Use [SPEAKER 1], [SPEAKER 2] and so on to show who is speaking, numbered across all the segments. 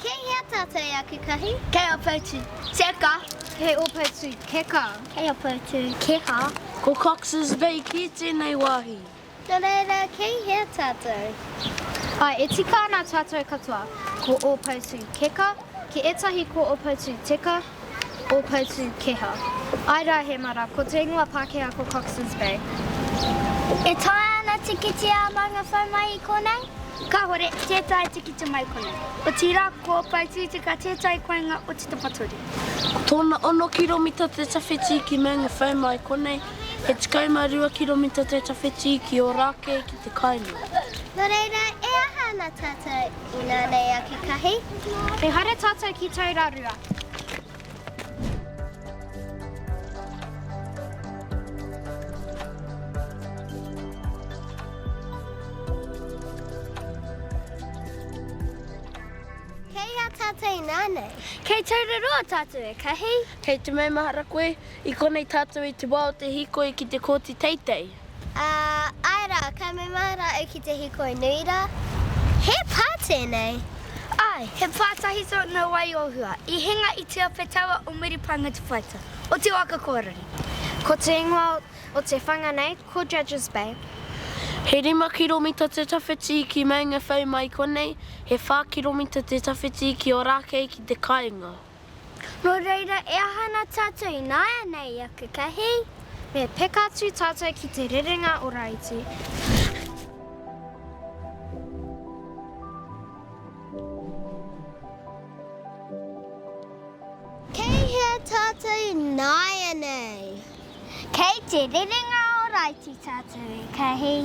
[SPEAKER 1] Kei tātou aku kahi?
[SPEAKER 2] Kei opautu teka.
[SPEAKER 3] Kei opautu keka.
[SPEAKER 1] Kei opautu keha.
[SPEAKER 2] Ko Cox's Bay ki tēnei wāhi.
[SPEAKER 1] Nō reira, kei hea tātou?
[SPEAKER 3] Ai, e tika ana tātou katoa. Ko opautu keka. Ki etahi ko opautu teka. Opautu keha. Ai rā he mara, ko te ingoa Pākehā ko Cox's Bay.
[SPEAKER 1] E tae ana tikiti a manga whai mai I konei?
[SPEAKER 2] Ka hore, tētai tikiti mai konei. O tira ko opautu tika tētai koenga o te tapaturi. Ko tōna 1 kiromita te tawhiti ki manga whai mai konei. He 12 kiromita te tawhiti ki o rake ki te kainga.
[SPEAKER 1] Nō reira, e aha ana tātou ina nei aku kahi?
[SPEAKER 3] He haere tātou ki taurarua.
[SPEAKER 1] Kei hea tātou ina nei?
[SPEAKER 2] Kei taurarua tātou e kahi. Kei te mei mahara koe, I konei tātou I te wā o te hikoi ki te kōti teitei.
[SPEAKER 1] Aira, kai me mahara au ki te hikoi nuira. He pā tēnei?
[SPEAKER 2] Ai, he pātahi so no wai o hua. I hinga I te awhetawa o Miripanga te whaita. O te waka kōrari.
[SPEAKER 3] Ko te ingoa o te whanganei, ko Judges Bay.
[SPEAKER 2] He 5 kiromita te tawhiti ki manga whai mai konei. He 4 kiromita te tawhiti ki o rake ki te kainga.
[SPEAKER 1] Nō reira, e ahana tātou I naia nei aku kahi?
[SPEAKER 3] Me peka atu tātou ki te Rerenga-oraiti.
[SPEAKER 1] Kei hea tātou naia nei? Kei te Rerenga-oraiti tātou e kahi?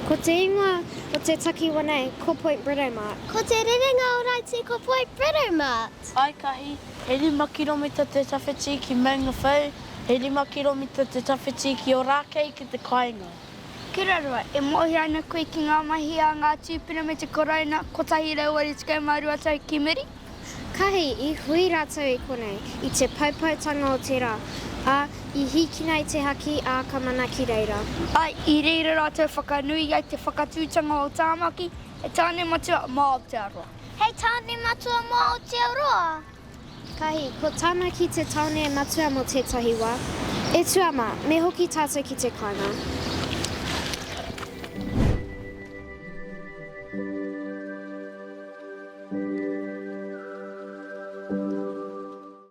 [SPEAKER 3] Ko te ingoa o te takiwanei, ko Point Britomart.
[SPEAKER 1] Ko te Rerenga-oraiti ko Point Britomart.
[SPEAKER 2] Ai kahi, he 5 kiromita te tawhiti ki manga whai. He 5 kiromita te tawhiti ki o rake ki te kainga. Ki rarua, e mohi ana koe ki ngā mahi a ngā tūpuna me te koraina, kotahi rau ari te marua tau ki miri.
[SPEAKER 3] Kahi, I hui rātou I konei, I te paupautanga o te rā. I hiki nei te haki a kamana ki reira.
[SPEAKER 2] Ai, I reira rātou whakanui ai te whakatūtanga o tāmaki, e tāne matua mā o te aroa.
[SPEAKER 1] Hei tāne matua mā o te aroa?
[SPEAKER 3] Kahi, ko tāna ki te taone matua mo tētahi wā. E tuama, me hoki tātou ki te kainga.